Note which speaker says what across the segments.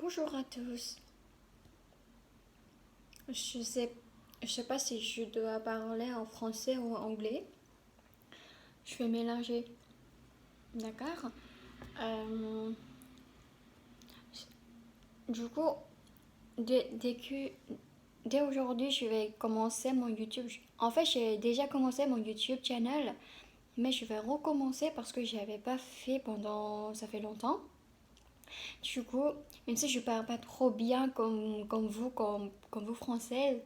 Speaker 1: Bonjour à tous. Je sais, je sais pas si je dois parler en français ou en anglais. Je vais mélanger. D'accord? Euh, du coup, dès aujourd'hui, je vais commencer mon YouTube. En fait, j'ai déjà commencé mon YouTube channel, mais je vais recommencer parce que j'avais pas fait pendant, ça fait longtemps. Du coup, même si je parle pas trop bien comme vous française,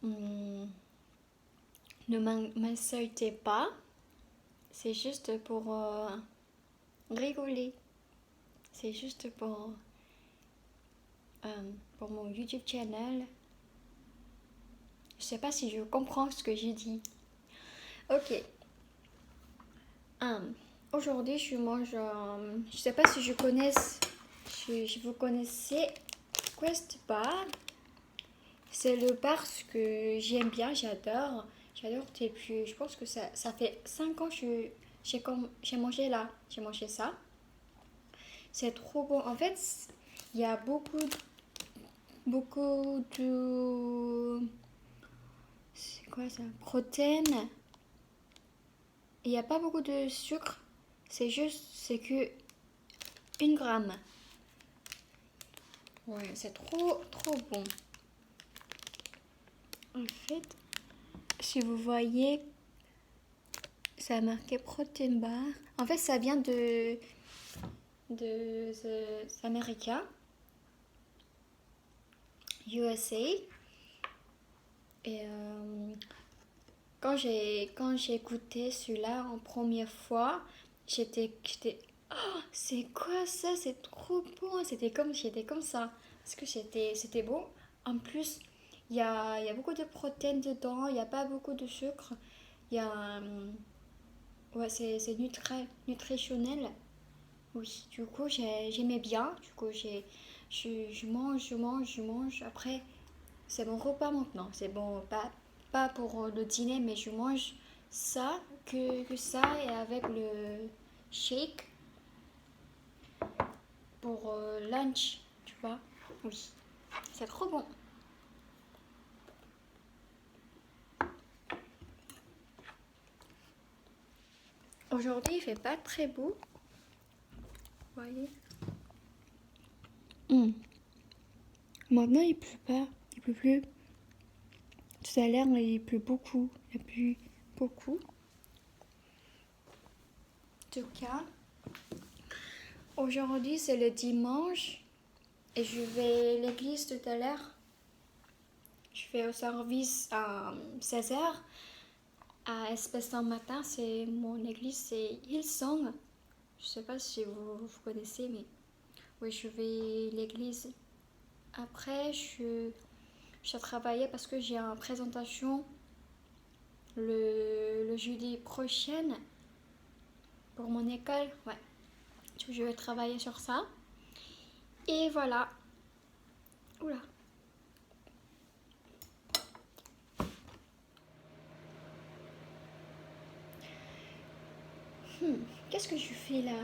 Speaker 1: hum, ne m'insultez pas. C'est juste pour rigoler. C'est juste pour mon YouTube channel. Je sais pas si je comprends ce que j'ai dit. Ok. Hum, Aujourd'hui, je mange. Je sais pas si vous connaissez Quest Bar. C'est le bar que j'aime bien, j'adore. J'adore depuis. Je pense que ça fait 5 ans que j'ai mangé là. J'ai mangé ça. C'est trop bon. En fait, il y a beaucoup de... C'est quoi ça? Protéines. Il n'y a pas beaucoup de sucre. C'est que 1 gramme. Ouais, c'est trop bon. En fait, si vous voyez, ça a marqué protein bar. En fait, ça vient de Amérique, USA. Et quand j'ai goûté celui-là en première fois, j'étais oh, c'est quoi ça? C'est trop bon. J'étais comme ça. Parce que c'était bon. En plus, il y a beaucoup de protéines dedans. Il n'y a pas beaucoup de sucre. Il y a, ouais, c'est nutritionnel. Oui, du coup, j'aimais bien. Du coup, je mange. Après, c'est mon repas maintenant. C'est bon, pas pour le dîner, mais je mange ça, que ça, et avec le shake pour lunch, tu vois. Oui, c'est trop bon. Aujourd'hui, il fait pas très beau. Vous voyez. Maintenant, il pleut pas. Il pleut plus. Tout à l'heure, il pleut beaucoup. Il a plu beaucoup. En tout cas, aujourd'hui, c'est le dimanche. Et je vais à l'église tout à l'heure. Je vais au service à 16 h à Espèce d'un matin. C'est mon église, c'est Hillsong. Je sais pas si vous connaissez, mais oui, je vais à l'église. Après, je travaillais parce que j'ai une présentation le jeudi prochain pour mon école. Ouais, je vais travailler sur ça. Et voilà. Oula. Qu'est-ce que je fais là?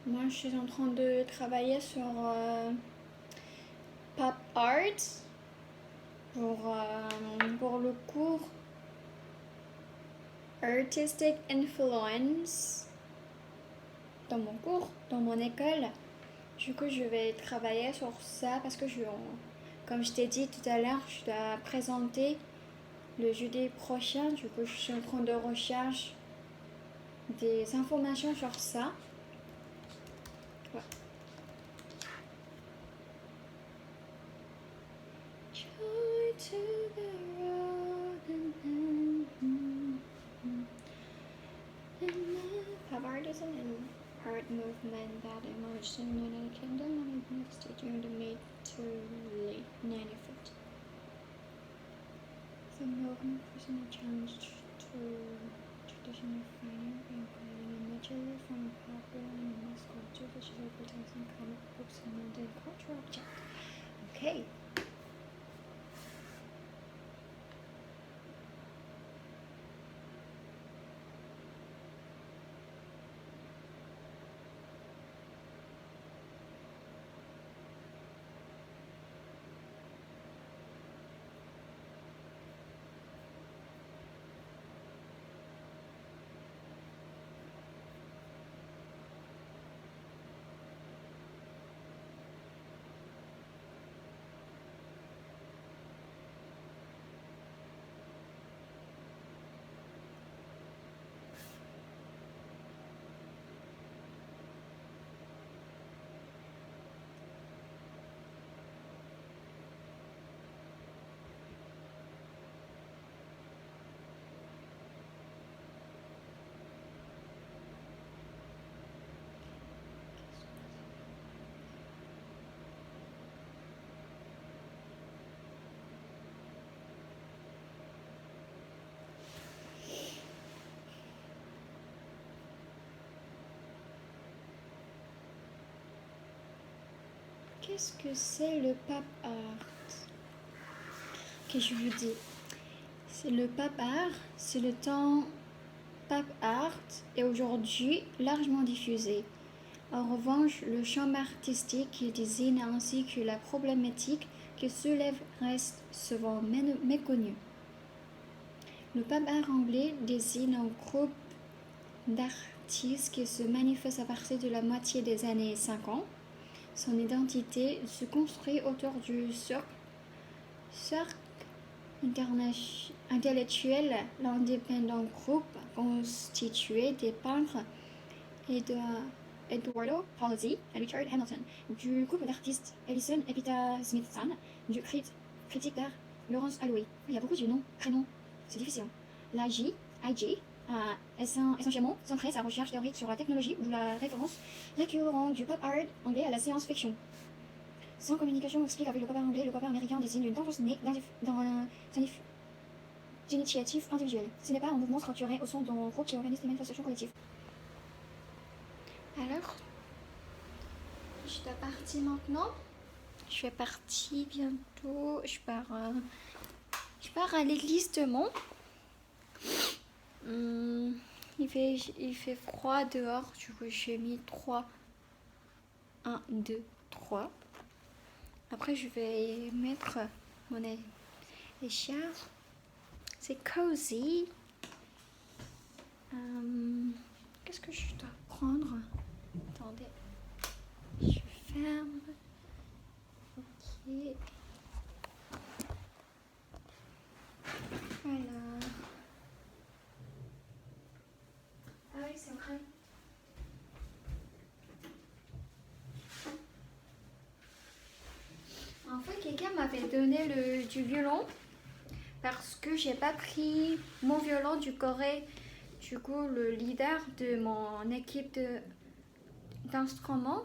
Speaker 1: Moi, je suis en train de travailler sur pop art pour le cours Artistic Influence dans mon cours, dans mon école. Du coup, je vais travailler sur ça parce que comme je t'ai dit tout à l'heure, je dois présenter le jeudi prochain. Du coup, je suis en train de rechercher des informations sur ça. Ouais. Joy to the road pop artisan and art movement that emerged in the United Kingdom and United States during the mid to late 1950s. The movement presented a challenge to traditional framing, including imagery from popular and mass culture, visual advertising, comic books, and modern cultural objects. Okay. qu'est-ce que c'est le pop art? Ok, je vous dis. C'est le pop art, c'est le temps pop art est aujourd'hui largement diffusé. En revanche, le champ artistique qu'il désigne ainsi que la problématique qu'il soulève restent souvent méconnus. Le pop art anglais désigne un groupe d'artistes qui se manifeste à partir de la moitié des années 50. Son identité se construit autour du cercle intellectuel, l'indépendant groupe constitué des peintres et de Eduardo Palazzi et Richard Hamilton, du groupe d'artistes Ellison et Peter Smithson, du critique d'art Laurence Holloway. Il y a beaucoup de noms, prénoms, c'est difficile. La IG est essentiellement centrée sa recherche théorique sur la technologie ou la référence récurrente du pop art anglais à la science-fiction. Sans communication explique avec le pop art anglais, le pop art américain désigne une tendance née d'initiative individuelle. Ce n'est pas un mouvement structuré au sein d'un groupe qui organise des manifestations collectives. Alors, je dois partir maintenant. Je vais partir bientôt. Je pars à l'église de Mont. Il fait froid dehors. Du coup, j'ai mis 3. 1, 2, 3. Après, je vais mettre mon écharpe. C'est cozy. Qu'est-ce que je dois prendre? Attendez. Je ferme. Ok. Voilà. Ah oui, c'est vrai. En fait, quelqu'un m'avait donné du violon parce que j'ai pas pris mon violon du Corée. Du coup, le leader de mon équipe d'instruments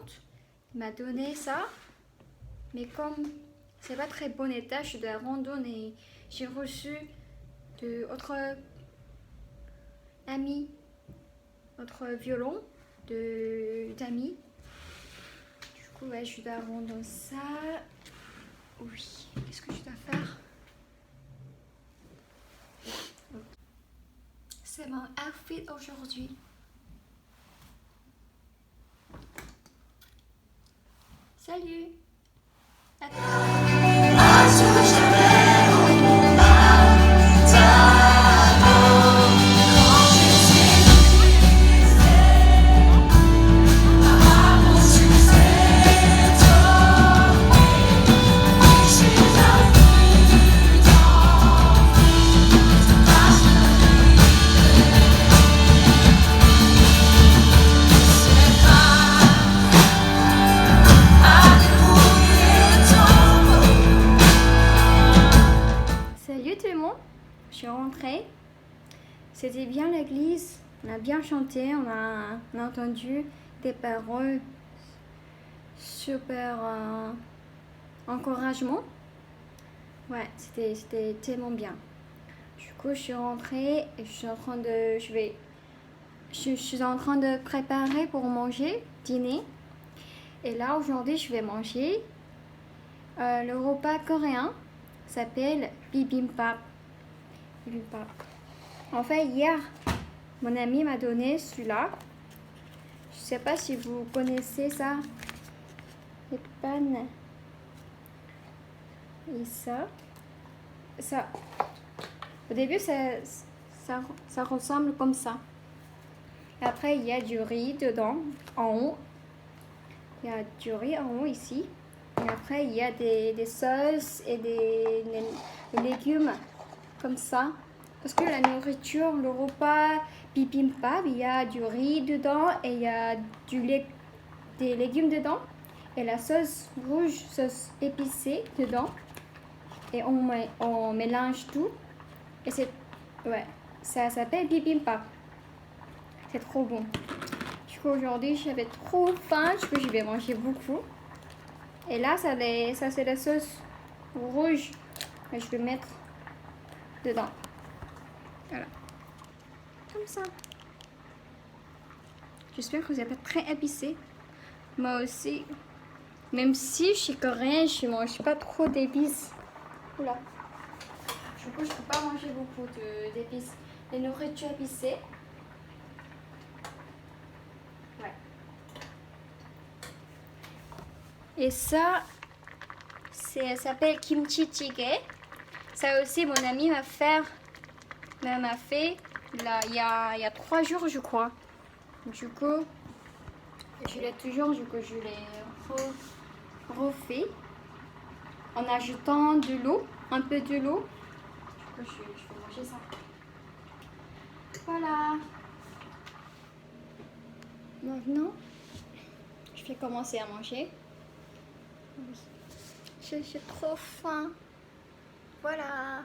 Speaker 1: m'a donné ça. Mais comme c'est pas très bon état, je dois randonner. J'ai reçu d'autres amis, autre violon d'amis. Du coup, ouais, je dois rendre ça. Oui, qu'est-ce que je dois faire? C'est mon outfit aujourd'hui. Salut! Je suis rentrée. C'était bien l'église. On a bien chanté. On a entendu des paroles super encouragement. Ouais, c'était tellement bien. Du coup, je suis rentrée et je suis en train de préparer pour manger, dîner. Et là, aujourd'hui, je vais manger le repas coréen. S'appelle bibimbap. En fait, hier, mon ami m'a donné celui-là. Je sais pas si vous connaissez ça. Les pannes. Et ça. Au début, ça ressemble comme ça. Et après, il y a du riz dedans, en haut. Il y a du riz en haut ici. Et après, il y a des sauces et des légumes comme ça. Parce que la nourriture, le repas bibimbap, il y a du riz dedans et il y a des légumes dedans. Et la sauce rouge, sauce épicée dedans. Et on mélange tout. Et ça s'appelle bibimbap. C'est trop bon. Du coup, aujourd'hui, j'avais trop faim. Du coup, je vais manger beaucoup. Et là, ça c'est la sauce rouge. Et je vais mettre dedans. Voilà. Comme ça. J'espère que vous n'êtes pas très épicé. Moi aussi, Même si je suis coréenne, je mange pas trop d'épices. Oula. Du coup, je peux pas manger beaucoup d'épices. Les nourritures épicées. Ouais. Et ça s'appelle kimchi jjigae. Ça aussi, mon ami m'a fait là, il y a 3 jours, je crois. Du coup, je l'ai toujours, du coup, je l'ai refait en ajoutant de l'eau, un peu de l'eau. Du coup, je vais manger ça. Voilà. Maintenant, je vais commencer à manger. J'ai trop faim. Voilà.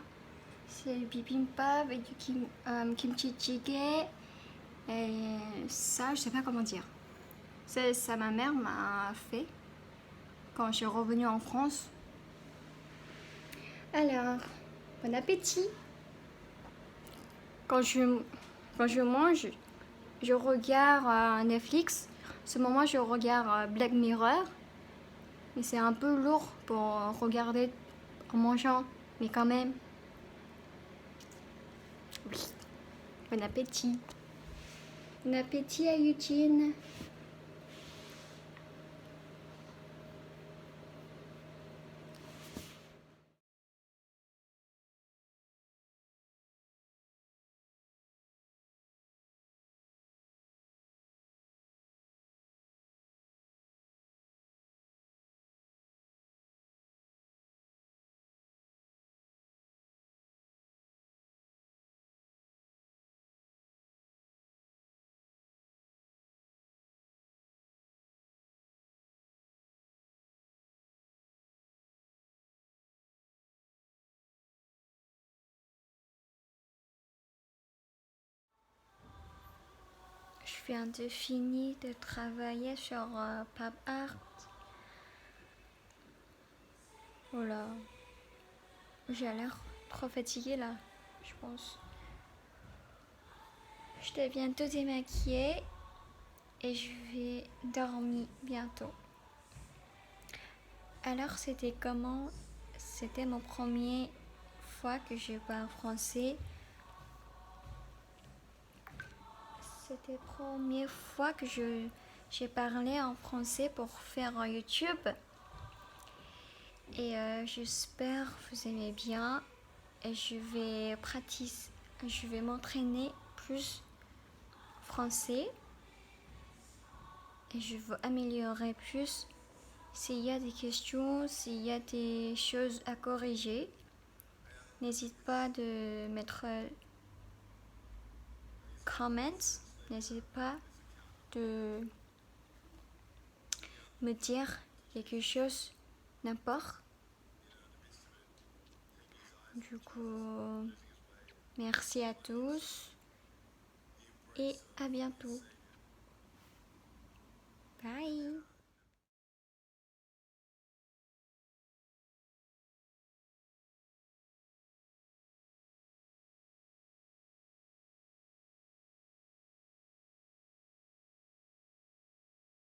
Speaker 1: C'est le bibimbap avec du kimchi jjigae. Et ça, je sais pas comment dire. Ça ma mère m'a fait quand je suis revenue en France. Alors, bon appétit. Quand je mange, je regarde Netflix. Ce moment, je regarde Black Mirror. Mais c'est un peu lourd pour regarder en mangeant. Mais quand même, oui. Bon appétit. Bon appétit à Eugene. Je viens de finir de travailler sur Pop Art. Voilà. J'ai l'air trop fatiguée là, je pense. Je vais bientôt démaquiller et je vais dormir bientôt. Alors c'était comment? C'était mon première fois que je parle français. C'était la première fois que j'ai parlé en français pour faire un YouTube. Et j'espère que vous aimez bien. Et je vais m'entraîner plus français. Et je veux améliorer plus. S'il y a des questions, s'il y a des choses à corriger, n'hésite pas de mettre comments. N'hésite pas de me dire quelque chose, n'importe. Du coup, merci à tous et à bientôt. Bye.